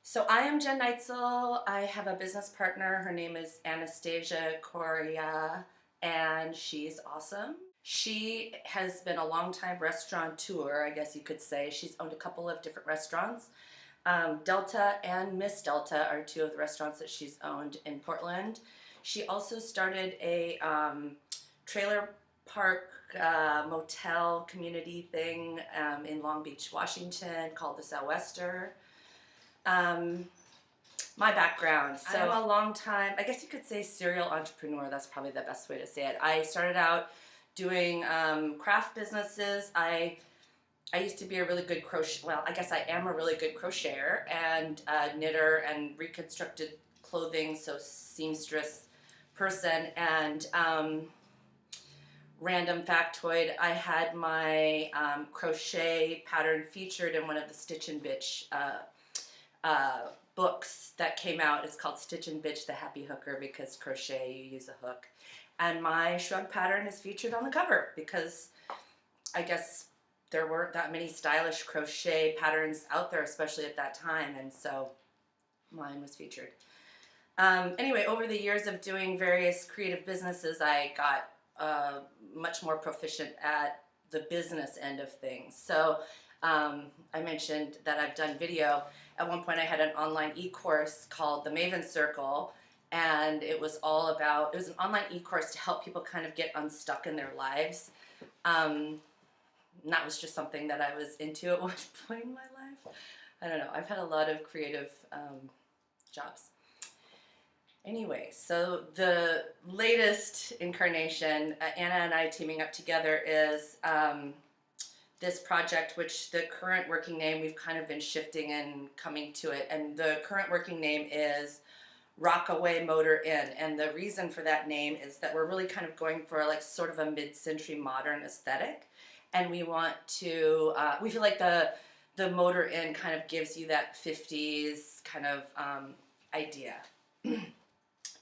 So I am Jen Neitzel. I have a business partner. Her name is Anastasia Correa, and she's awesome. She has been a longtime restaurateur, I guess you could say. She's owned a couple of different restaurants. Delta and Miss Delta are two of the restaurants that she's owned in Portland. She also started a trailer park motel community thing in Long Beach, Washington called the Sou'wester. Um, my background. So I'm a long time, I guess you could say serial entrepreneur. That's probably the best way to say it. I started out doing craft businesses. I used to be a really good crochet. Well, I guess I am a really good crocheter and knitter and reconstructed clothing. So seamstress person. And random factoid: I had my crochet pattern featured in one of the Stitch and Bitch books that came out. It's called Stitch and Bitch, the Happy Hooker, because crochet, you use a hook. And my shrug pattern is featured on the cover because I guess there weren't that many stylish crochet patterns out there, especially at that time, and so mine was featured. Anyway, over the years of doing various creative businesses, I got much more proficient at the business end of things. So I mentioned that I've done video. At one point I had an online e-course called the Maven Circle, and it was an online e-course to help people kind of get unstuck in their lives. And that was just something that I was into at one point in my life. I don't know, I've had a lot of creative jobs. Anyway, so the latest incarnation, Anna and I teaming up together, is this project, which the current working name, we've kind of been shifting and coming to it, and the current working name is Rockaway Motor Inn. And the reason for that name is that we're really kind of going for like sort of a mid-century modern aesthetic, and we want to, we feel like the Motor Inn kind of gives you that 50s kind of idea.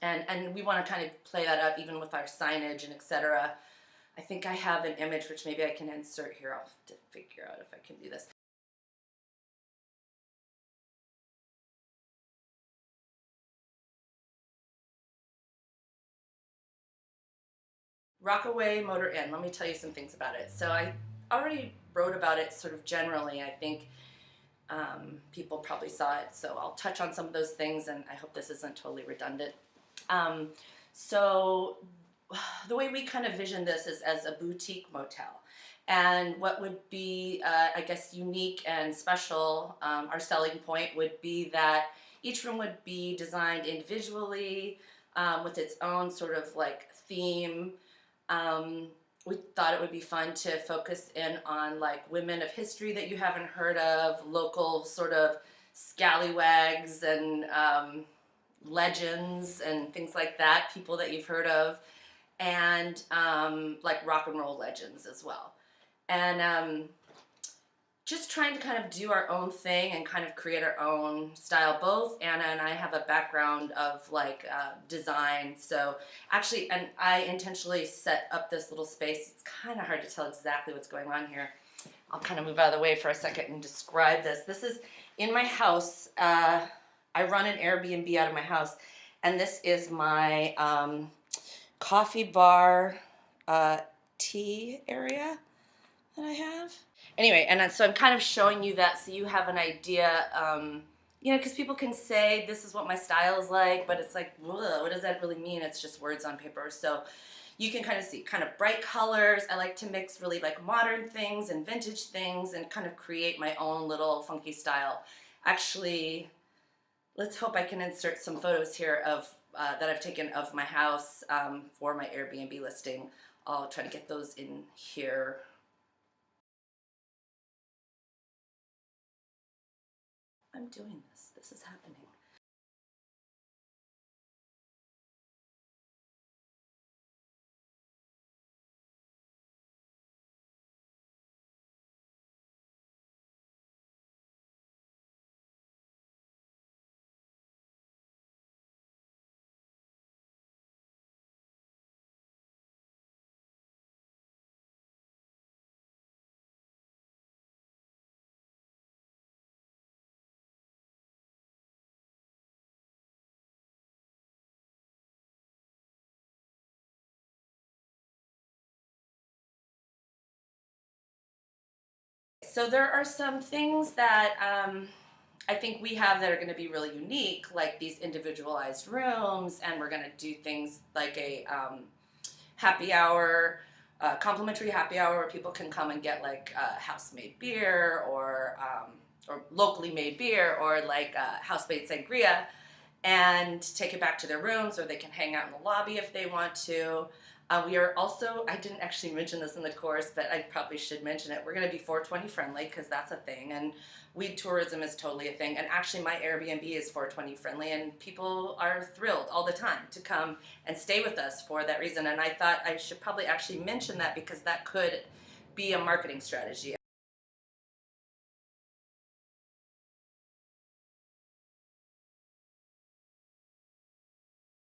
And we want to kind of play that up even with our signage and etc. I think I have an image which maybe I can insert here. I'll have to figure out if I can do this. Rockaway Motor Inn. Let me tell you some things about it. So I already wrote about it sort of generally. I think people probably saw it, so I'll touch on some of those things, and I hope this isn't totally redundant. So the way we kind of vision this is as a boutique motel. And what would be, I guess, unique and special, our selling point would be that each room would be designed individually with its own sort of like theme. We thought it would be fun to focus in on like women of history that you haven't heard of, local sort of scallywags and legends and things like that, people that you've heard of, and like rock and roll legends as well. And just trying to kind of do our own thing and kind of create our own style. Both Anna and I have a background of like design, so actually, and I intentionally set up this little space. It's kind of hard to tell exactly what's going on here. I'll kind of move out of the way for a second and describe this. This is in my house. I run an Airbnb out of my house, and this is my coffee bar tea area that I have. Anyway, and so I'm kind of showing you that so you have an idea, you know, because people can say this is what my style is like, but it's like, what does that really mean? It's just words on paper. So you can kind of see kind of bright colors. I like to mix really like modern things and vintage things and kind of create my own little funky style. Actually, let's hope I can insert some photos here of that I've taken of my house for my Airbnb listing. I'll try to get those in here. I'm doing this. This is happening. so there are some things that I think we have that are going to be really unique, like these individualized rooms, and we're going to do things like a happy hour, complimentary happy hour, where people can come and get like house-made beer or locally made beer, or like house-made sangria, and take it back to their rooms, or they can hang out in the lobby if they want to. We are also, I didn't actually mention this in the course, but I probably should mention it. We're going to be 420 friendly, because that's a thing, and weed tourism is totally a thing. And actually my Airbnb is 420 friendly, and people are thrilled all the time to come and stay with us for that reason. And I thought I should probably actually mention that, because that could be a marketing strategy.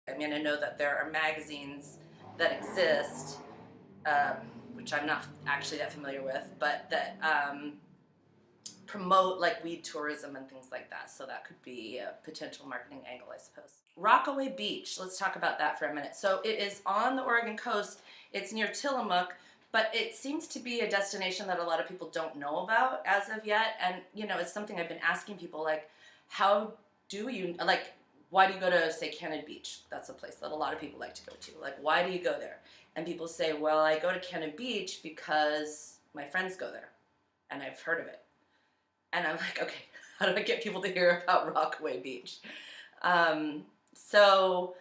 I mean, I know that there are magazines that exist, um, which I'm not actually that familiar with, but that promote like weed tourism and things like that. So that could be a potential marketing angle, I suppose. Rockaway Beach, let's talk about that for a minute. So it is on the Oregon coast. It's near Tillamook, but it seems to be a destination that a lot of people don't know about as of yet. And you know, it's something I've been asking people, like, how do you, like, why do you go to, say, Cannon Beach? That's a place that a lot of people like to go to. Like, why do you go there? And people say, well, I go to Cannon Beach because my friends go there and I've heard of it. And I'm like, okay, how do I get people to hear about Rockaway Beach? So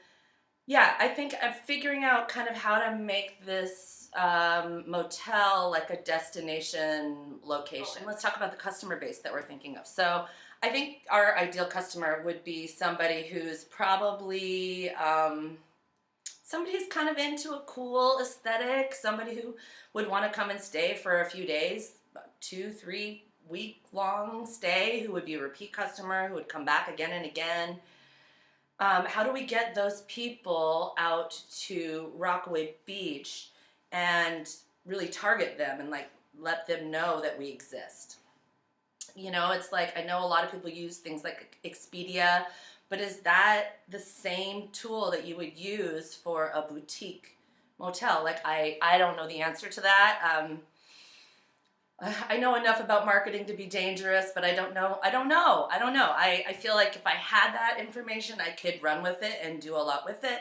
yeah, I think I'm figuring out kind of how to make this motel like a destination location. Let's talk about the customer base that we're thinking of. So I think our ideal customer would be somebody who's probably somebody who's kind of into a cool aesthetic, somebody who would want to come and stay for a few days, 2-3 week long stay, who would be a repeat customer, who would come back again and again. How do we get those people out to Rockaway Beach and really target them and like let them know that we exist? You know, it's like, I know a lot of people use things like Expedia, but is that the same tool that you would use for a boutique motel? Like, I don't know the answer to that. I know enough about marketing to be dangerous, but I don't know. I feel like if I had that information, I could run with it and do a lot with it.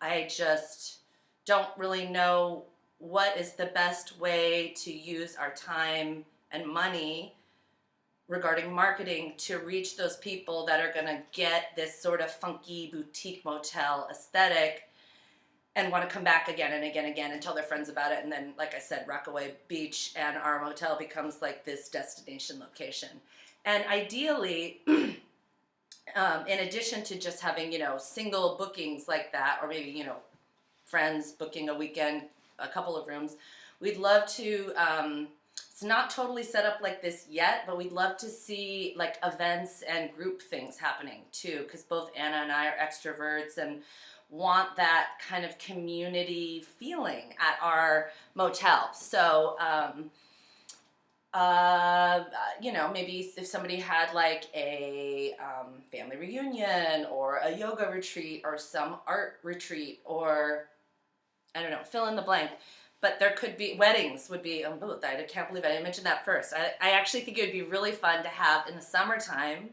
I just don't really know what is the best way to use our time and money regarding marketing to reach those people that are going to get this sort of funky boutique motel aesthetic and want to come back again and again and again and tell their friends about it. And then, like I said, Rockaway Beach and our motel becomes like this destination location. And ideally, in addition to just having, you know, single bookings like that, or maybe, you know, friends booking a weekend, a couple of rooms, we'd love to, it's not totally set up like this yet, but we'd love to see like events and group things happening too, because both Anna and I are extroverts and want that kind of community feeling at our motel. So, you know, maybe if somebody had like a family reunion or a yoga retreat or some art retreat, or I don't know, fill in the blank. But there could be, weddings would be, I can't believe I didn't mention that first. I actually think it would be really fun to have in the summertime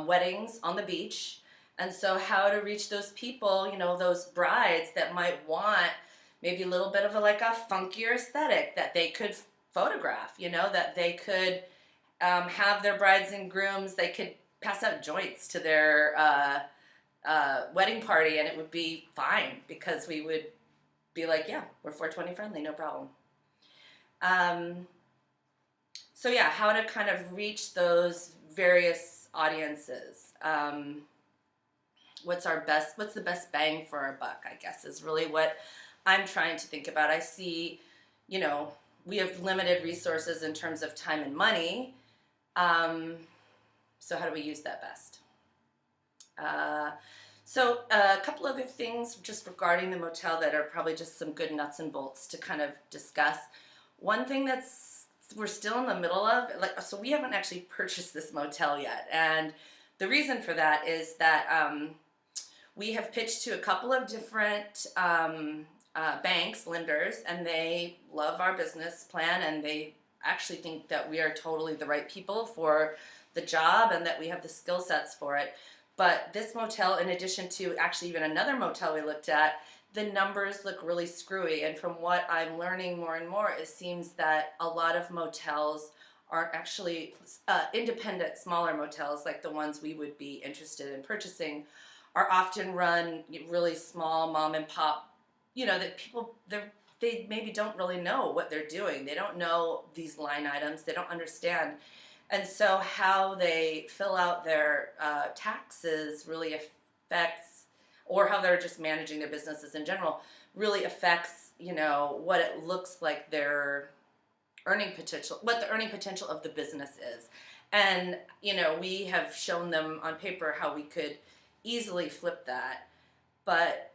weddings on the beach. And so how to reach those people, you know, those brides that might want maybe a little bit of a, like a funkier aesthetic that they could photograph, you know, that they could have their brides and grooms, they could pass out joints to their wedding party and it would be fine, because we would be like, yeah, we're 420 friendly, no problem. So yeah, how to kind of reach those various audiences. What's the best bang for our buck, I guess, is really what I'm trying to think about. I see, you know, we have limited resources in terms of time and money. So how do we use that best? So a couple other things just regarding the motel that are probably just some good nuts and bolts to kind of discuss. One thing that's we're still in the middle of, like, so we haven't actually purchased this motel yet, and the reason for that is that we have pitched to a couple of different banks, lenders, and they love our business plan, and they actually think that we are totally the right people for the job and that we have the skill sets for it. But this motel, in addition to actually even another motel we looked at, the numbers look really screwy. And from what I'm learning more and more, it seems that a lot of motels aren't actually independent, smaller motels like the ones we would be interested in purchasing, are often run really small mom and pop, that people, they maybe don't really know what they're doing. They don't know these line items. They don't understand. And so how they fill out their taxes really affects, or how they're just managing their businesses in general, really affects, what it looks like their earning potential, what the earning potential of the business is. And, we have shown them on paper how we could easily flip that. But,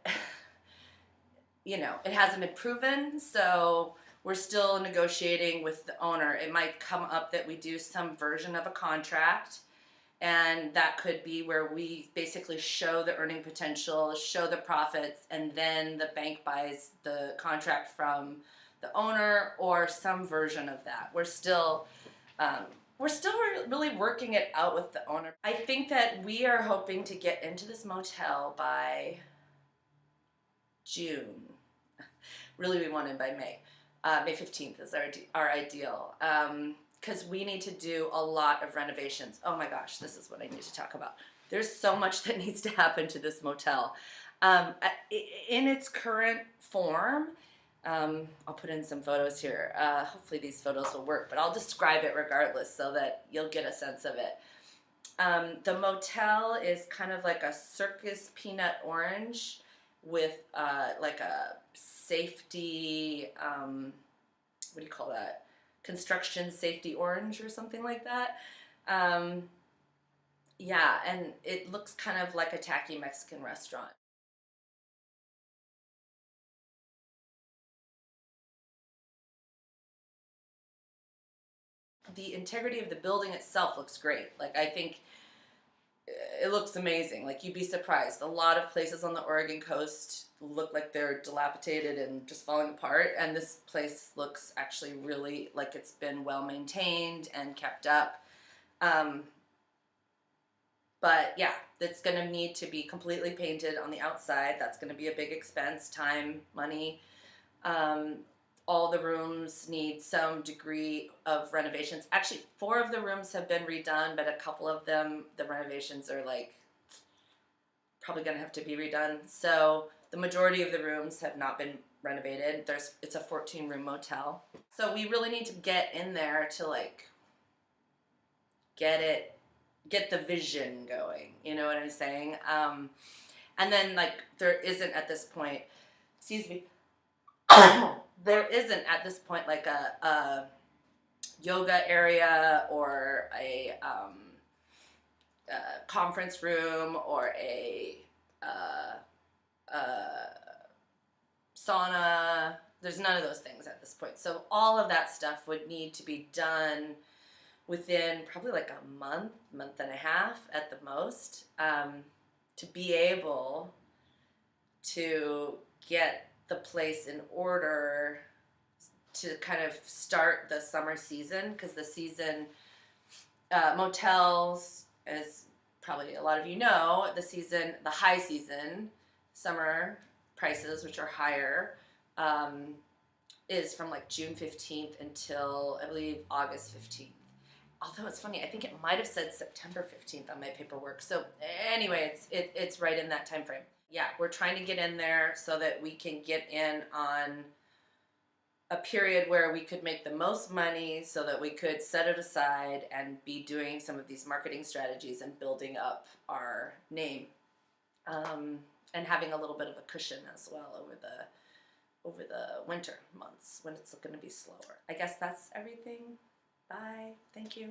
it hasn't been proven. So we're still negotiating with the owner. It might come up that we do some version of a contract, and that could be where we basically show the earning potential, show the profits, and then the bank buys the contract from the owner, or some version of that. We're still really working it out with the owner. I think that we are hoping to get into this motel by June. Really, we want in by May. May 15th is our ideal. Because we need to do a lot of renovations. Oh my gosh, this is what I need to talk about. There's so much that needs to happen to this motel. In its current form, I'll put in some photos here. Hopefully these photos will work, but I'll describe it regardless so that you'll get a sense of it. The motel is kind of like a circus peanut orange with like a safety, what do you call that? Construction safety orange or something like that. Yeah, and it looks kind of like a tacky Mexican restaurant. The integrity of the building itself looks great. Like, I think it looks amazing. Like, you'd be surprised. A lot of places on the Oregon coast look like they're dilapidated and just falling apart, and this place looks actually really like it's been well maintained and kept up. But yeah, it's going to need to be completely painted on the outside. That's going to be a big expense, time, money. All the rooms need some degree of renovations. Actually, 4 of the rooms have been redone, but a couple of them, the renovations are like probably going to have to be redone. So the majority of the rooms have not been renovated. It's a 14-room motel. So we really need to get in there to like get the vision going. You know what I'm saying? And then like there isn't at this point, excuse me, there isn't at this point like a yoga area or a conference room or a sauna. There's none of those things at this point. So all of that stuff would need to be done within probably like a month and a half at the most, to be able to get the place in order to kind of start the summer season, because the season, motels, as probably a lot of you know, the high season, summer prices, which are higher, is from like June 15th until I believe August 15th. Although it's funny, I think it might have said September 15th on my paperwork. So anyway, it's right in that time frame. Yeah, we're trying to get in there so that we can get in on a period where we could make the most money, so that we could set it aside and be doing some of these marketing strategies and building up our name, and having a little bit of a cushion as well over the winter months when it's going to be slower. I guess that's everything. Bye. Thank you.